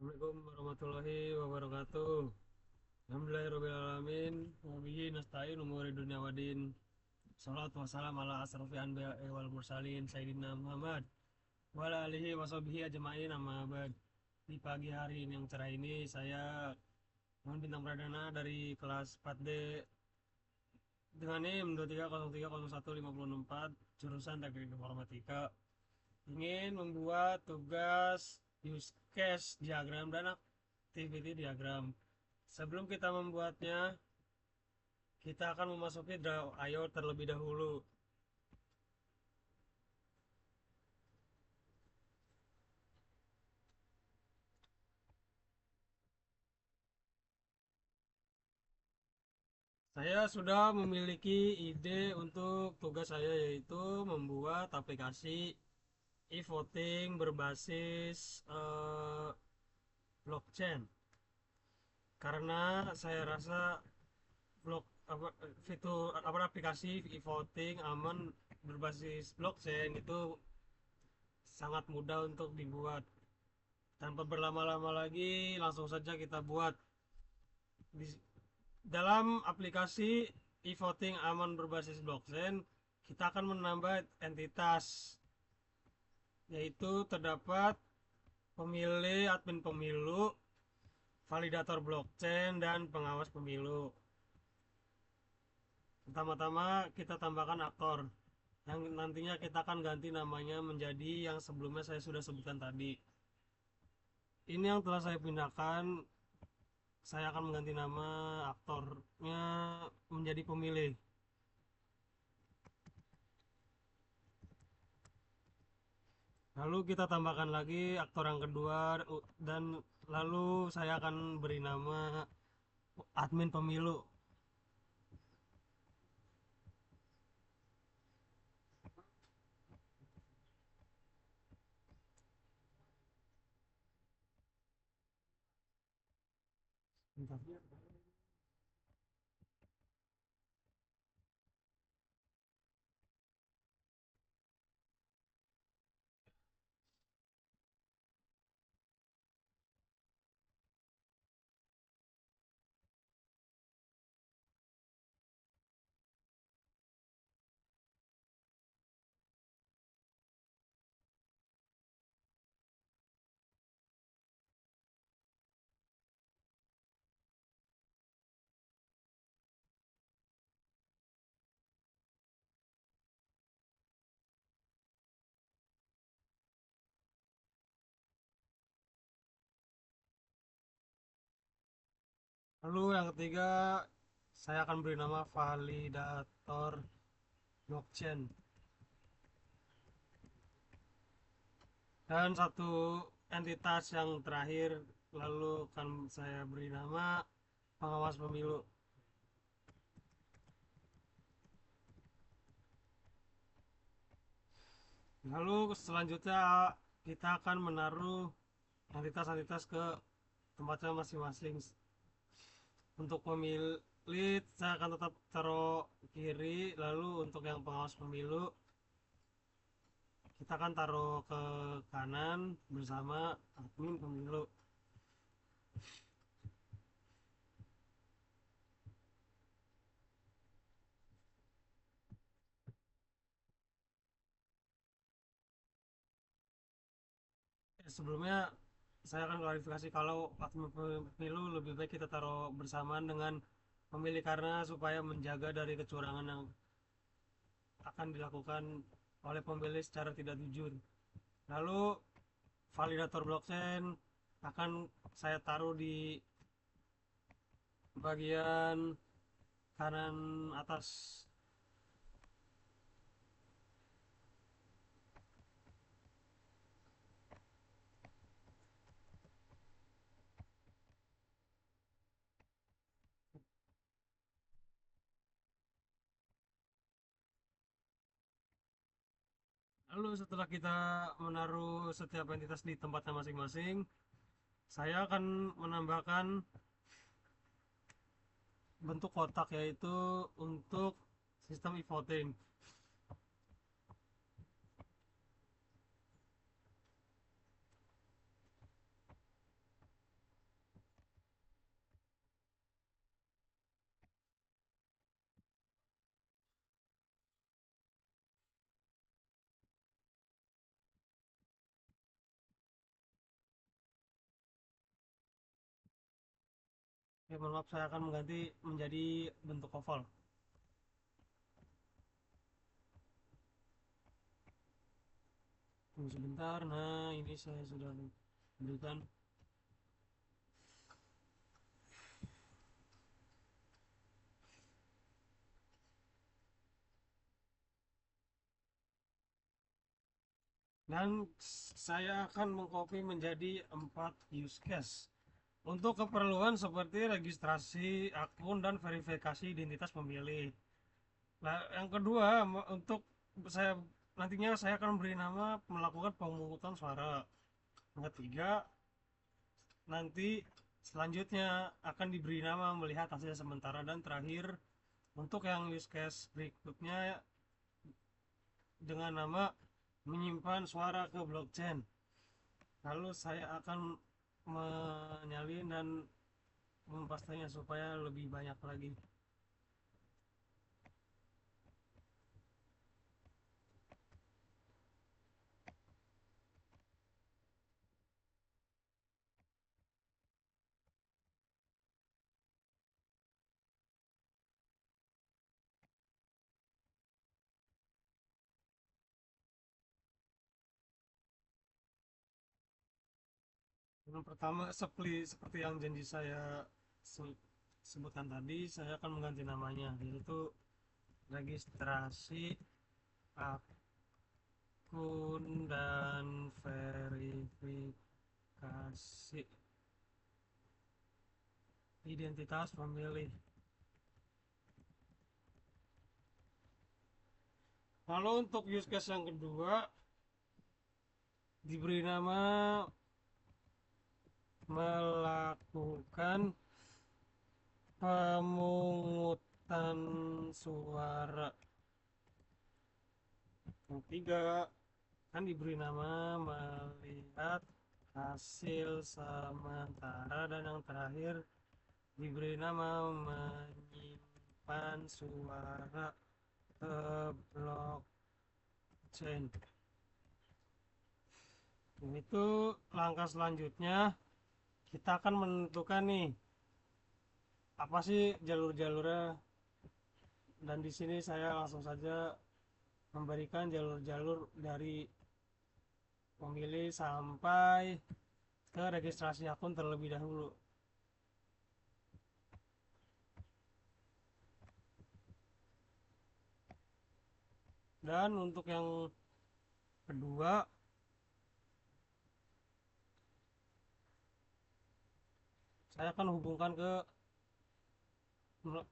Assalamualaikum warahmatullahi wabarakatuh. Alhamdulillahirrahmanirrahim. Wabihi nasta'in umuri dunia wadin. Salatu wassalam ala asrafi anbiya'i wal mursalin Sayyidina Muhammad wa ala alihi wa sahbihi ajma'in amma ba'd. Di pagi hari yang cerah ini saya Muhammad Bintang Pradana dari kelas 4D dengan NIM 23030154 jurusan Teknik Informatika ingin membuat tugas use case diagram dan activity diagram. Sebelum kita membuatnya, kita akan memasuki draw IO terlebih dahulu. Saya sudah memiliki ide untuk tugas saya, yaitu membuat aplikasi e-voting berbasis blockchain. Karena saya rasa blok apa, fitur apa aplikasi e-voting aman berbasis blockchain itu sangat mudah untuk dibuat. Tanpa berlama-lama lagi, langsung saja kita buat. Di dalam aplikasi e-voting aman berbasis blockchain, kita akan menambah entitas, yaitu terdapat pemilih, admin pemilu, validator blockchain, dan pengawas pemilu. Pertama-tama kita tambahkan aktor, yang nantinya kita akan ganti namanya menjadi yang sebelumnya saya sudah sebutkan tadi. Ini yang telah saya pindahkan, saya akan mengganti nama aktornya menjadi pemilih. Lalu kita tambahkan lagi aktor yang kedua dan lalu saya akan beri nama admin pemilu. Lalu yang ketiga saya akan beri nama validator blockchain. Dan satu entitas yang terakhir lalu akan saya beri nama pengawas pemilu. Lalu selanjutnya kita akan menaruh entitas-entitas ke tempatnya masing-masing. Untuk pemilih saya akan tetap taruh kiri, lalu untuk yang pengawas pemilu kita akan taruh ke kanan bersama admin pemilu. Sebelumnya saya akan klarifikasi kalau admin pemilu lebih baik kita taruh bersamaan dengan pemilih karena supaya menjaga dari kecurangan yang akan dilakukan oleh pemilih secara tidak jujur. Lalu validator blockchain akan saya taruh di bagian kanan atas. Lalu setelah kita menaruh setiap entitas di tempatnya masing-masing, saya akan menambahkan bentuk kotak, yaitu untuk sistem e-voting. Oke, mohon maaf, saya akan mengganti menjadi bentuk oval. Tunggu sebentar. Nah, ini saya sudah berikan. Dan saya akan mengcopy menjadi 4 use case untuk keperluan seperti registrasi akun dan verifikasi identitas pemilih. Nah, yang kedua, untuk saya nantinya saya akan beri nama melakukan pemungutan suara. Yang ketiga, nanti selanjutnya akan diberi nama melihat hasil sementara, dan terakhir untuk yang use case berikutnya dengan nama menyimpan suara ke blockchain. Lalu saya akan menyalin dan mempastanya supaya lebih banyak lagi. Yang pertama, seperti yang janji saya sebutkan tadi, saya akan mengganti namanya, yaitu registrasi akun dan verifikasi identitas pemilih. Lalu untuk use case yang kedua, diberi nama melakukan pemungutan suara. Yang ketiga, kan diberi nama melihat hasil sementara, dan yang terakhir diberi nama menyimpan suara ke blockchain. Itu langkah selanjutnya, kita akan menentukan nih apa sih jalur-jalurnya, dan di sini saya langsung saja memberikan jalur-jalur dari pemilih sampai ke registrasi akun terlebih dahulu. Dan untuk yang kedua, saya akan hubungkan ke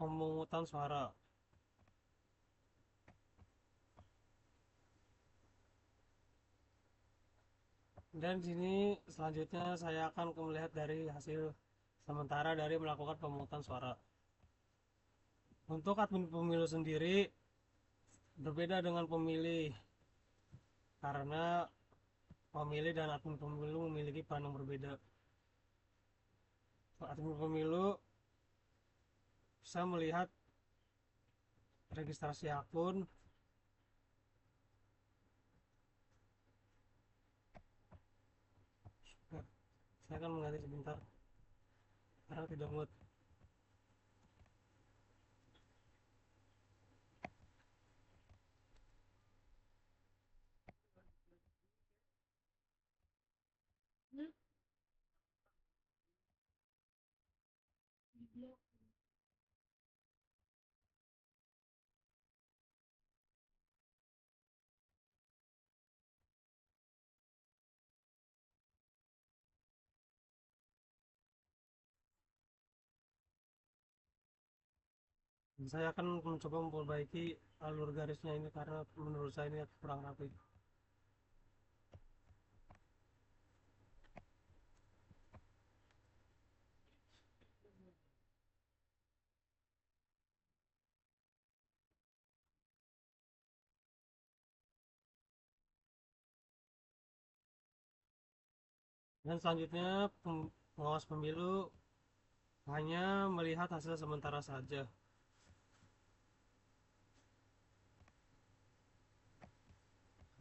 pemungutan suara. Dan sini selanjutnya saya akan melihat dari hasil sementara dari melakukan pemungutan suara. Untuk admin pemilu sendiri berbeda dengan pemilih, karena pemilih dan admin pemilu memiliki peran yang berbeda. Admin pemilu bisa melihat registrasi akun, saya akan mengganti sebentar karena tidak muat. Saya akan mencoba memperbaiki alur garisnya ini karena menurut saya ini kurang rapi. Dan selanjutnya, pengawas pemilu hanya melihat hasil sementara saja.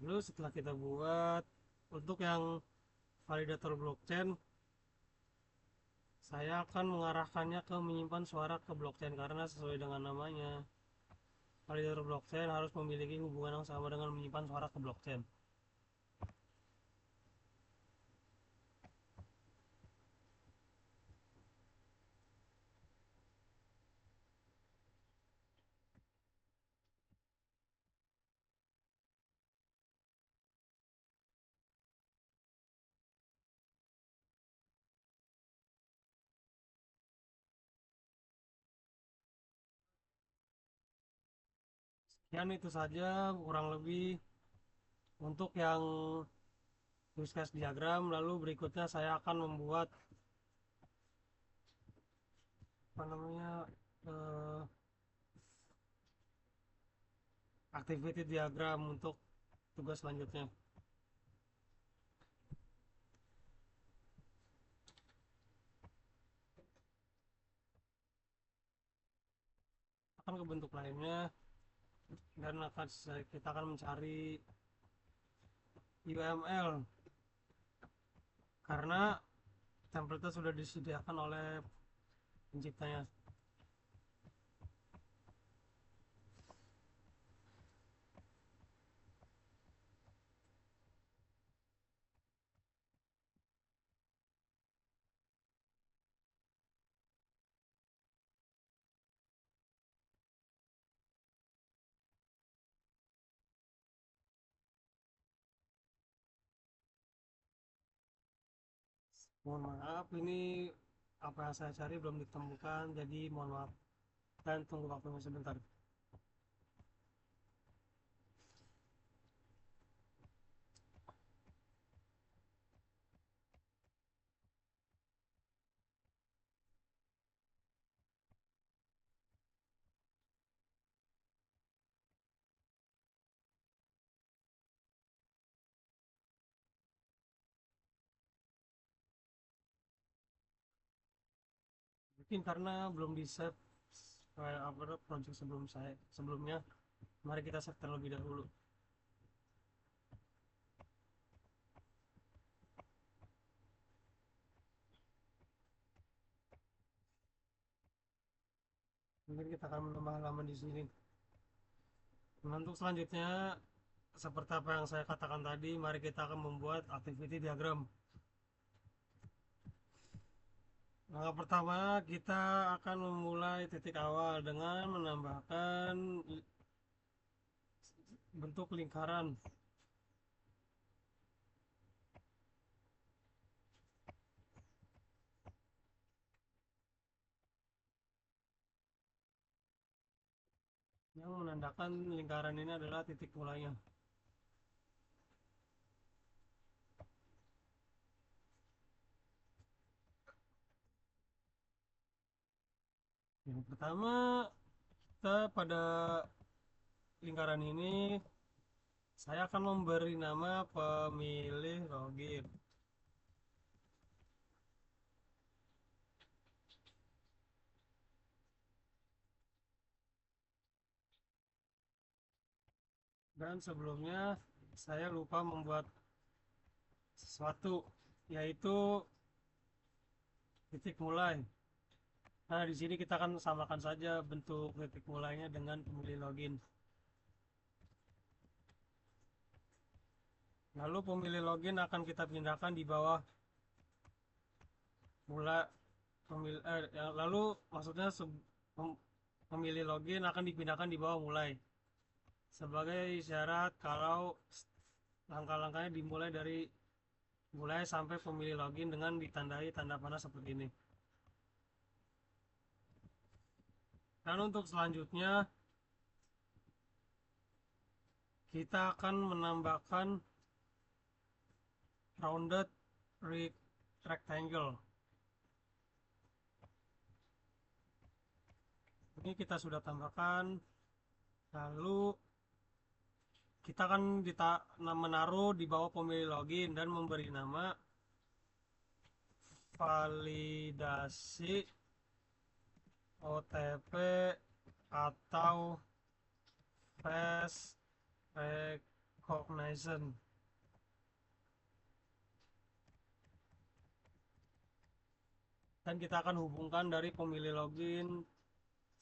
Lalu setelah kita buat untuk yang validator blockchain, Saya akan mengarahkannya ke menyimpan suara ke blockchain karena sesuai dengan namanya, validator blockchain harus memiliki hubungan yang sama dengan menyimpan suara ke blockchain. Sekian itu saja kurang lebih untuk yang use case diagram. Lalu berikutnya saya akan membuat apa namanya eh, activity diagram untuk tugas selanjutnya. Akan ke bentuk lainnya dan kita akan mencari UML karena template sudah disediakan oleh penciptanya. Mohon maaf, ini apa yang saya cari belum ditemukan, jadi mohon maaf dan tunggu waktunya sebentar. Mungkin karena belum di save kayak apa project sebelumnya. Mari kita save terlebih dahulu. Mungkin kita akan menambah halaman di sini. Nah, untuk selanjutnya seperti apa yang saya katakan tadi, mari kita akan membuat activity diagram. Langkah pertama, kita akan memulai titik awal dengan menambahkan bentuk lingkaran. Yang menandakan lingkaran ini adalah titik mulainya. Yang pertama, kita pada lingkaran ini saya akan memberi nama pemilih login. Dan sebelumnya saya lupa membuat sesuatu, yaitu titik mulai. Nah, di sini kita akan samakan saja bentuk titik mulainya dengan pemilih login. Lalu pemilih login akan kita pindahkan di bawah mulai lalu maksudnya pemilih login akan dipindahkan di bawah mulai sebagai syarat kalau langkah-langkahnya dimulai dari mulai sampai pemilih login dengan ditandai tanda panah seperti ini. Dan untuk selanjutnya kita akan menambahkan rounded rectangle. Ini kita sudah tambahkan. Lalu kita akan menaruh di bawah pemilih login dan memberi nama validasi OTP atau face recognition. Dan kita akan hubungkan dari pemilih login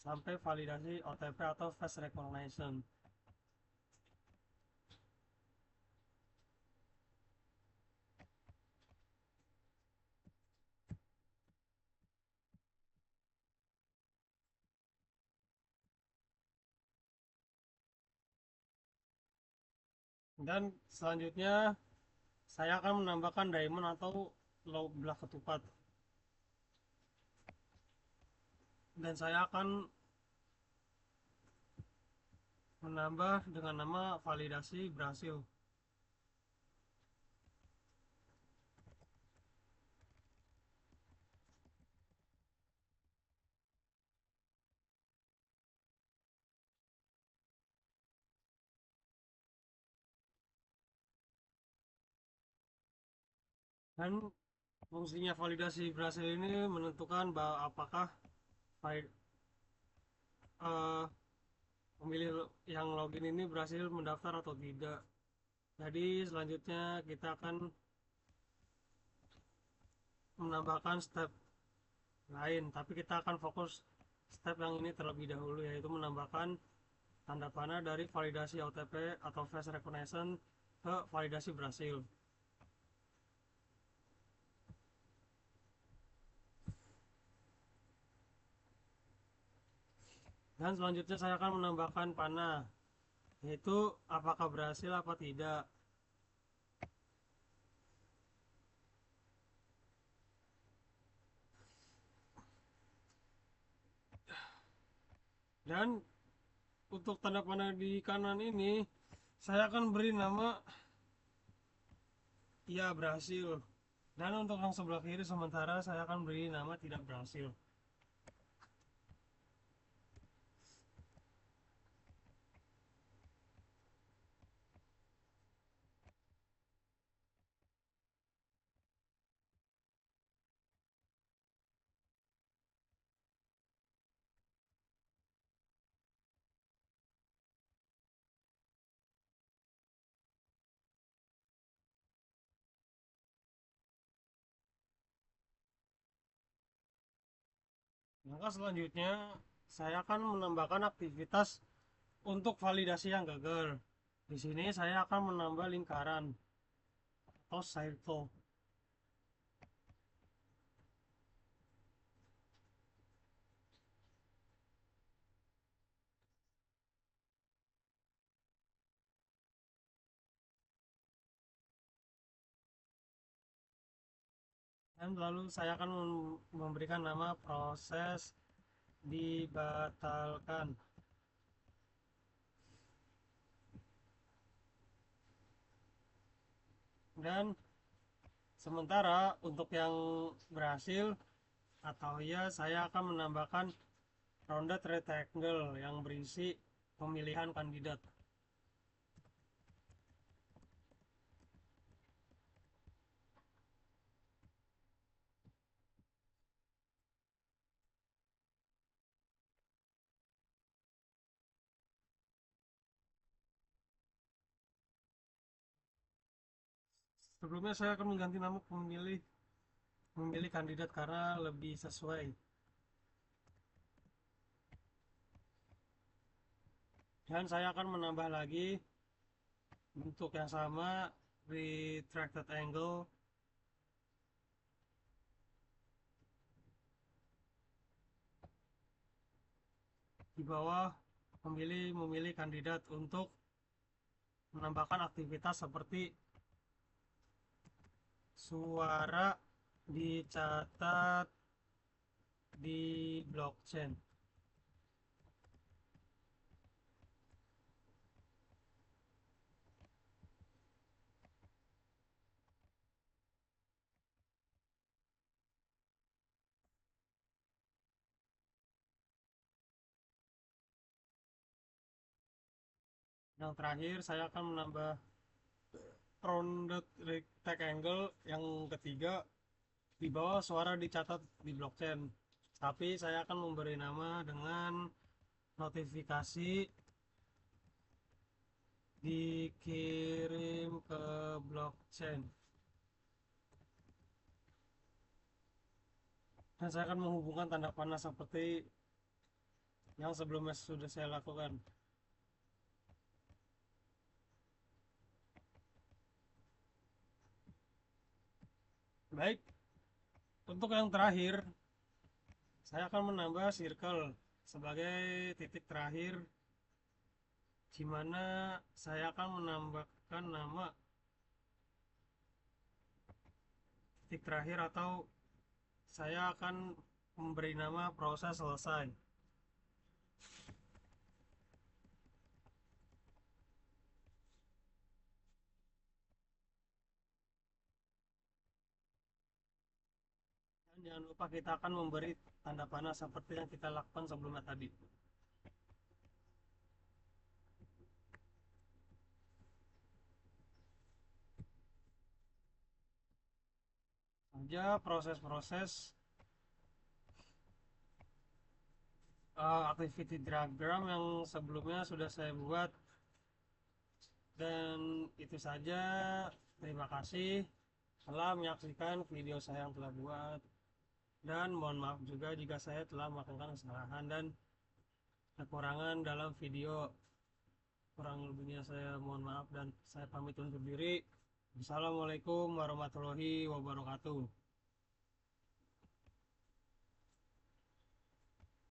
sampai validasi OTP atau face recognition. Dan selanjutnya saya akan menambahkan diamond atau belah ketupat. Dan saya akan menambah dengan nama validasi berhasil. Dan fungsinya validasi berhasil ini menentukan bahwa apakah uh, pemilih yang login ini berhasil mendaftar atau tidak. Jadi selanjutnya kita akan menambahkan step lain, tapi kita akan fokus step yang ini terlebih dahulu, yaitu menambahkan tanda panah dari validasi OTP atau face recognition ke validasi berhasil. Dan selanjutnya saya akan menambahkan panah, yaitu apakah berhasil apa tidak. Dan untuk tanda panah di kanan ini saya akan beri nama iya berhasil. Dan untuk yang sebelah kiri sementara saya akan beri nama tidak berhasil. Maka selanjutnya saya akan menambahkan aktivitas untuk validasi yang gagal. Di sini saya akan menambah lingkaran atau circle. Dan lalu saya akan memberikan nama proses dibatalkan. Dan sementara untuk yang berhasil atau ya, saya akan menambahkan rounded rectangle yang berisi pemilihan kandidat. Sebelumnya saya akan mengganti nama memilih kandidat karena lebih sesuai. Dan saya akan menambah lagi bentuk yang sama, retracted angle, di bawah memilih kandidat untuk menambahkan aktivitas seperti suara dicatat di blockchain. Yang terakhir saya akan menambah rounded rectangle yang ketiga, di bawah suara dicatat di blockchain. Tapi saya akan memberi nama dengan notifikasi dikirim ke blockchain. dan saya akan menghubungkan tanda panah seperti yang sebelumnya sudah saya lakukan. Baik, untuk yang terakhir saya akan menambah circle sebagai titik terakhir, di mana saya akan menambahkan nama titik terakhir, atau saya akan memberi nama proses selesai. Dan jangan lupa kita akan memberi tanda panah seperti yang kita lakukan sebelumnya tadi. Saja proses-proses activity diagram yang sebelumnya sudah saya buat. Dan itu saja. Terima kasih telah menyaksikan video saya yang telah buat, dan mohon maaf juga jika saya telah melakukan kesalahan dan kekurangan dalam video. Kurang lebihnya saya mohon maaf dan saya pamit undur diri. Assalamualaikum warahmatullahi wabarakatuh.